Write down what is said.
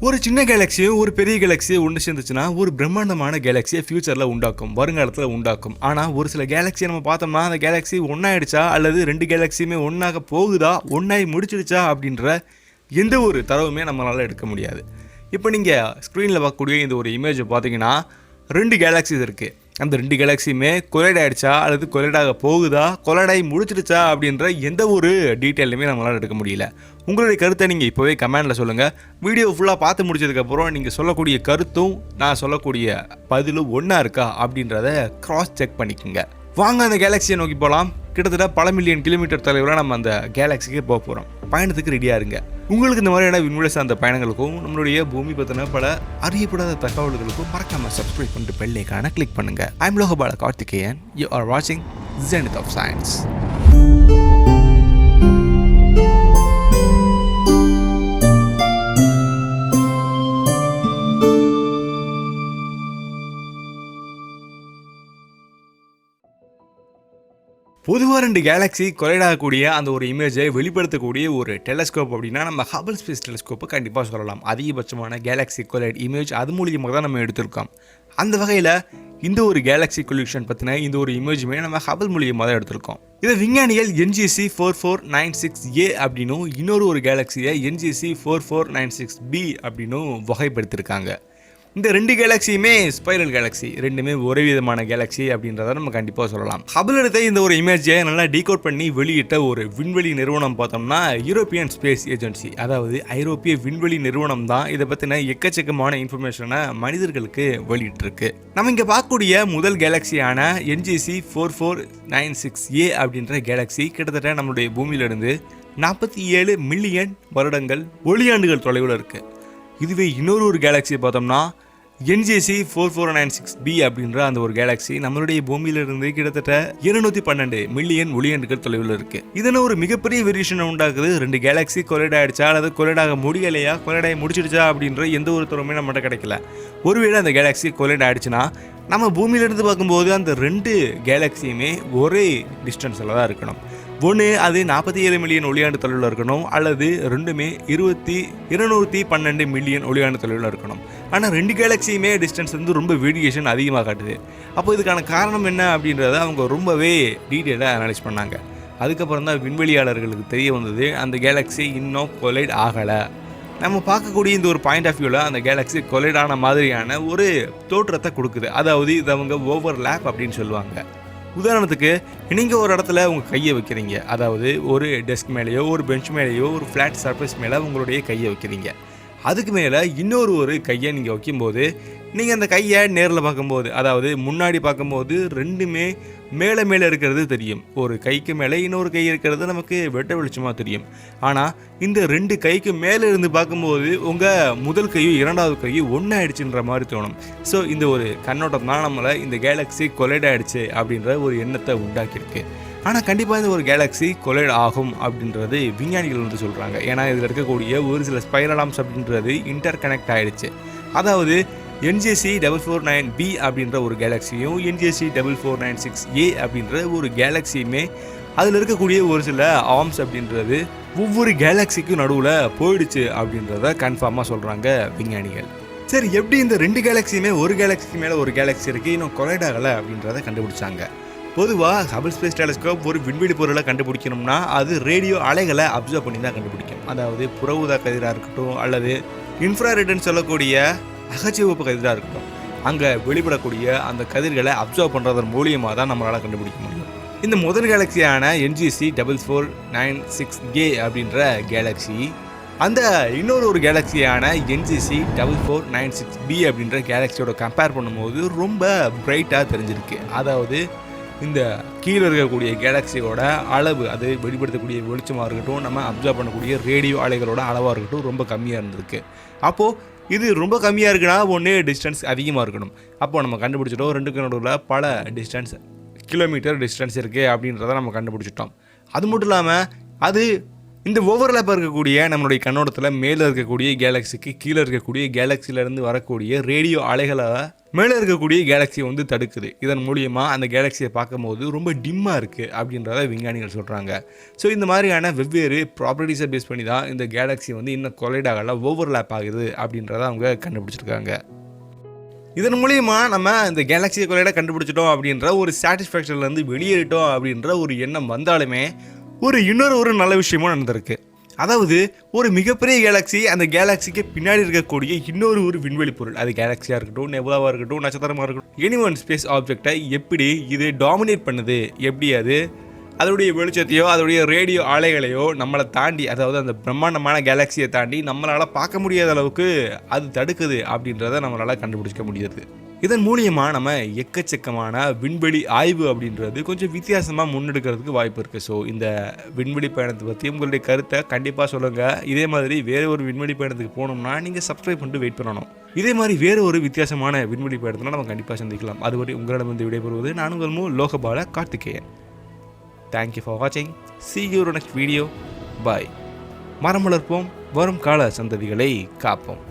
ஒரு சின்ன கேலக்சியும் ஒரு பெரிய கேலக்சியும் ஒன்று சேர்ந்துச்சுன்னா ஒரு பிரம்மாண்டமான கேலக்சியை ஃபியூச்சரில் உண்டாக்கும், வருங்காலத்தில் உண்டாக்கும். ஆனால் ஒரு சில கேலக்சியை நம்ம பார்த்தோம்னா அந்த கேலக்சி ஒன்றாயிடுச்சா அல்லது ரெண்டு கேலக்சியுமே ஒன்றாக போகுதா, ஒன்றாகி முடிச்சிடுச்சா அப்படின்ற எந்த ஒரு தரவுமே நம்மளால் எடுக்க முடியாது. இப்போ நீங்கள் ஸ்க்ரீனில் பார்க்கக்கூடிய இந்த ஒரு இமேஜை பார்த்தீங்கன்னா ரெண்டு கேலக்சிஸ் இருக்குது. அந்த ரெண்டு கேலக்சியுமே கொலைட் ஆகிடுச்சா அல்லது கொலைடாக போகுதா, கொலைடாகி முடிச்சிடுச்சா அப்படின்ற எந்த ஒரு டீட்டெயிலுமே நம்மளால் எடுக்க முடியல. உங்களுடைய கருத்தை நீங்கள் இப்போவே கமெண்டில் சொல்லுங்கள். வீடியோ ஃபுல்லாக பார்த்து முடிச்சதுக்கப்புறம் நீங்கள் சொல்லக்கூடிய கருத்தும் நான் சொல்லக்கூடிய பதிலும் ஒன்றா இருக்கா அப்படின்றத கிராஸ் செக் பண்ணிக்கோங்க. வாங்க அந்த கேலக்சியை நோக்கி போகலாம். கிட்டத்தட்ட பல மில்லியன் கிலோமீட்டர் தொலைவில் நம்ம அந்த கேலக்சிக்கு போக போகிறோம். பயணத்துக்கு ரெடியாக இருங்க. உங்களுக்கு இந்த மாதிரியான விண்வெளி சார்ந்த பயணங்களுக்கும் நம்மளுடைய பூமி பற்றின பல அறியப்படாத தகவல்களுக்கும் மறக்காமல் சப்ஸ்கிரைப் பண்ணிட்டு பெல் ஐகானை கிளிக் பண்ணுங்கள். ஐம் லோகபாலகார்த்திகேயன். யூ ஆர் வாட்சிங் Zenith of Science. பொதுவாக ரெண்டு கேலக்ஸி கொலைட் ஆகக்கூடிய அந்த ஒரு இமேஜை வெளிப்படுத்தக்கூடிய ஒரு டெலஸ்கோப் அப்படின்னா நம்ம ஹபிள் ஸ்பேஸ் டெலஸ்கோப்பை கண்டிப்பாக சொல்லலாம். அதிகபட்சமான கேலக்ஸி கொலைட் இமேஜ் அது மூலியமாக தான் நம்ம எடுத்திருக்கோம். அந்த வகையில் இந்த ஒரு கேலக்ஸி கொல்யூஷன் பற்றின இந்த ஒரு இமேஜுமே நம்ம ஹபிள் மூலியமாக தான் எடுத்திருக்கோம். இதை விஞ்ஞானிகள் NGC 4496A அப்படின்னும் இன்னொரு கேலக்ஸியை NGC 4496B அப்படின்னும் வகைப்படுத்தியிருக்காங்க. இந்த ரெண்டு கேலக்சியுமே ஸ்பைரல் கேலக்சி, ரெண்டுமே ஒரே விதமான கேலக்சி அப்படின்றத நம்ம கண்டிப்பாக சொல்லலாம். ஹபிள் எடுத்த இந்த ஒரு இமேஜை நல்லா டீகோட் பண்ணி வெளியிட்ட ஒரு விண்வெளி நிறுவனம் பார்த்தோம்னா யூரோப்பியன் ஸ்பேஸ் ஏஜென்சி, அதாவது ஐரோப்பிய விண்வெளி நிறுவனம் தான் இதை பற்றின எக்கச்சக்கமான இன்ஃபர்மேஷனை மனிதர்களுக்கு வெளியிட்டிருக்கு. நம்ம இங்கே பார்க்கக்கூடிய முதல் கேலக்சியான NGC 4496A அப்படின்ற கேலக்சி கிட்டத்தட்ட நம்மளுடைய பூமியிலிருந்து 47 மில்லியன் வருடங்கள் ஒளியாண்டுகள் தொலைவில் இருக்கு. இதுவே இன்னொரு கேலக்சியை பார்த்தோம்னா NGC 4496B அப்படின்ற அந்த ஒரு கேலக்சி நம்மளுடைய பூமியிலிருந்து கிட்டத்தட்ட 212 மில்லியன் ஒளியாண்டுகள் தொலைவில் இருக்கு. இதன ஒரு மிகப்பெரிய வேரியேஷன் உண்டாக்குது. ரெண்டு கேலக்சி கொலைட் ஆயிடுச்சா அல்லது கொலைடாக முடியலையா, கொலைடாகி முடிச்சிடுச்சா அப்படின்ற எந்த ஒரு தரவுமே நம்மகிட்ட கிடைக்கல. ஒருவேளை அந்த கேலக்சி கொலைட் ஆயிடுச்சுன்னா நம்ம பூமியிலிருந்து பார்க்கும்போது அந்த ரெண்டு கேலக்சியுமே ஒரே டிஸ்டன்ஸில் தான் இருக்கணும். ஒன்று அது 47 மில்லியன் ஒளியாண்டு தொலைவில் இருக்கணும், அல்லது ரெண்டுமே 212 மில்லியன் ஒளியாண்டு தொலைவில் இருக்கணும். ஆனால் ரெண்டு கேலக்சியுமே டிஸ்டன்ஸ் வந்து ரொம்ப வேரியேஷன் அதிகமாக காட்டுது. அப்போ இதுக்கான காரணம் என்ன அப்படின்றத அவங்க ரொம்பவே டீட்டெயிலாக அனலைஸ் பண்ணாங்க. அதுக்கப்புறம் தான் விண்வெளியாளர்களுக்கு தெரிய வந்தது அந்த கேலக்சி இன்னும் கொலைட் ஆகலை. நம்ம பார்க்கக்கூடிய இந்த ஒரு பாயிண்ட் ஆஃப் வியூவில் அந்த கேலக்சி கொலைடான மாதிரியான ஒரு தோற்றத்தை கொடுக்குது. அதாவது இது அவங்க ஓவர்லேப் அப்படின்னு சொல்லுவாங்க. உதாரணத்துக்கு நீங்கள் ஒரு இடத்துல உங்கள் கையை வைக்கிறீங்க, அதாவது ஒரு டெஸ்க் மேலேயோ ஒரு பெஞ்ச் மேலேயோ ஒரு ஃப்ளாட் சர்ஃபேஸ் மேலே உங்களுடைய கையை வைக்கிறீங்க. அதுக்கு மேலே இன்னொரு கையை நீங்கள் வைக்கும்போது நீங்கள் அந்த கையை நேரில் பார்க்கும்போது, அதாவது முன்னாடி பார்க்கும்போது ரெண்டுமே மேலே இருக்கிறது தெரியும். ஒரு கைக்கு மேலே இன்னொரு கை இருக்கிறது நமக்கு வெட்ட வெளிச்சமாக தெரியும். ஆனால் இந்த ரெண்டு கைக்கு மேலே இருந்து பார்க்கும்போது உங்கள் முதல் கையும் இரண்டாவது கையும் ஒன்றாயிடுச்சுன்ற மாதிரி தோணும். ஸோ இந்த ஒரு கண்ணோட்டம் தான் நம்மளை இந்த கேலக்ஸி கொலைட் ஆகிடுச்சு அப்படின்ற ஒரு எண்ணத்தை உண்டாக்கியிருக்கு. ஆனால் கண்டிப்பாக இந்த ஒரு கேலக்ஸி கொலைட் ஆகும் அப்படின்றது விஞ்ஞானிகள் வந்து சொல்கிறாங்க. ஏன்னா இதில் இருக்கக்கூடிய ஒரு சில ஸ்பைரலாம்ஸ் அப்படின்றது இன்டர் கனெக்ட் ஆகிடுச்சு. அதாவது NGC 449B அப்படின்ற ஒரு கேலக்சியும் NGC 4496A அப்படின்ற ஒரு கேலக்சியுமே அதில் இருக்கக்கூடிய ஒரு சில ஆர்ம்ஸ் அப்படின்றது ஒவ்வொரு கேலக்சிக்கும் நடுவில் போயிடுச்சு அப்படின்றத கன்ஃபார்மாக சொல்கிறாங்க விஞ்ஞானிகள். சரி, எப்படி இந்த ரெண்டு கேலக்சியுமே ஒரு கேலக்சிக்கு மேலே ஒரு கேலக்சி இருக்குது இன்னும் கொலைட் ஆகலை அப்படின்றத கண்டுபிடிச்சாங்க. பொதுவாக ஹபிள் ஸ்பேஸ் டெலஸ்கோப் ஒரு விண்வெளி பொருளை கண்டுபிடிக்கணும்னா அது ரேடியோ அலைகளை அப்சர்வ் பண்ணி தான் கண்டுபிடிக்கும். அதாவது புற ஊதா கதிராக இருக்கட்டும் அல்லது இன்ஃப்ராரெட்னு சொல்லக்கூடிய அகச்சிவப்பு கதிராக இருக்கட்டும், அங்கே வெளிப்படக்கூடிய அந்த கதிர்களை அப்சர்வ் பண்ணுறதன் மூலியமாக தான் நம்மளால் கண்டுபிடிக்க முடியும். இந்த முதல் கேலக்சியான NGC 4496A அப்படின்ற கேலக்சி அந்த இன்னொரு கேலக்சியான NGC 4496B அப்படின்ற கேலக்சியோட கம்பேர் பண்ணும்போது ரொம்ப பிரைட்டாக தெரிஞ்சிருக்கு. அதாவது இந்த கீழே இருக்கக்கூடிய கேலக்சியோட அளவு, அது வெளிப்படுத்தக்கூடிய வெளிச்சமாக இருக்கட்டும், நம்ம அப்சர்வ் பண்ணக்கூடிய ரேடியோ அலைகளோட அளவாக இருக்கட்டும் ரொம்ப கம்மியாக இருந்திருக்கு. அப்போது இது ரொம்ப கம்மியாக இருக்குன்னா ஒன்று டிஸ்டன்ஸ் அதிகமாக இருக்கணும். அப்போது நம்ம கண்டுபிடிச்சிட்டோம் ரெண்டுக்கு நடுவில் பல கிலோமீட்டர் டிஸ்டன்ஸ் இருக்குது அப்படின்றத நம்ம கண்டுபிடிச்சிட்டோம். அது மட்டும் இல்லாமல் அது இந்த ஓவர்லேப் இருக்கக்கூடிய நம்மளுடைய கண்ணோட்டத்தில் மேலே இருக்கக்கூடிய கேலக்சிக்கு கீழே இருக்கக்கூடிய கேலக்சியிலேருந்து வரக்கூடிய ரேடியோ அலைகளை மேலே இருக்கக்கூடிய கேலக்சியை வந்து தடுக்குது. இதன் மூலியமாக அந்த கேலக்சியை பார்க்கும்போது ரொம்ப டிம்மாக இருக்குது அப்படின்றத விஞ்ஞானிகள் சொல்கிறாங்க. ஸோ இந்த மாதிரியான வெவ்வேறு ப்ராப்பர்ட்டிஸை பேஸ் பண்ணி தான் இந்த கேலக்சி வந்து இன்னும் கொலைட் ஆகலை, ஓவர்லேப் ஆகுது அப்படின்றத அவங்க கண்டுபிடிச்சிருக்காங்க. இதன் மூலிமா நம்ம இந்த கேலக்சியை கொலைடாக கண்டுபிடிச்சிட்டோம் அப்படின்ற ஒரு சாட்டிஸ்ஃபேக்ஷன்லேருந்து வெளியேறிட்டோம் அப்படின்ற ஒரு எண்ணம் வந்தாலுமே இன்னொரு நல்ல விஷயமும் நடந்திருக்கு. அதாவது ஒரு மிகப்பெரிய கேலக்சி, அந்த கேலக்சிக்கு பின்னாடி இருக்கக்கூடிய இன்னொரு விண்வெளி பொருள், அது கேலக்சியாக இருக்கட்டும், நெபுலாவாக இருக்கட்டும், நட்சத்திரமாக இருக்கட்டும், எனி ஒன் ஸ்பேஸ் ஆப்ஜெக்டை எப்படி இது டாமினேட் பண்ணுது, எப்படி அது அதோடைய வெளிச்சத்தையோ அதோடைய ரேடியோ அலைகளையோ நம்மளை தாண்டி, அதாவது அந்த பிரம்மாண்டமான கேலக்சியை தாண்டி நம்மளால் பார்க்க முடியாத அளவுக்கு அது தடுக்குது அப்படின்றத நம்மளால் கண்டுபிடிச்சிக்க முடியாது. இதன் மூலியமாக நம்ம எக்கச்சக்கமான விண்வெளி ஆய்வு அப்படின்றது கொஞ்சம் வித்தியாசமாக முன்னெடுக்கிறதுக்கு வாய்ப்பு இருக்குது. ஸோ இந்த விண்வெளி பயணத்தை பற்றி உங்களுடைய கருத்தை கண்டிப்பாக சொல்லுங்கள். இதே மாதிரி வேறு ஒரு விண்வெளி பயணத்துக்கு போகணும்னா நீங்கள் சப்ஸ்கிரைப் பண்ணிட்டு வெயிட் பண்ணணும். இதே மாதிரி வேறு ஒரு வித்தியாசமான விண்வெளி பயணத்தில் நம்ம கண்டிப்பாக சந்திக்கலாம். அதுவரை உங்களிடமிருந்து விடைபெறுவது நான் உங்கள் லோகபாலகார்த்திகேயன். Thank you for watching. See you in the next video. Bye. மரம் வளர்ப்போம், வரும் கால சந்ததிகளை காப்போம்.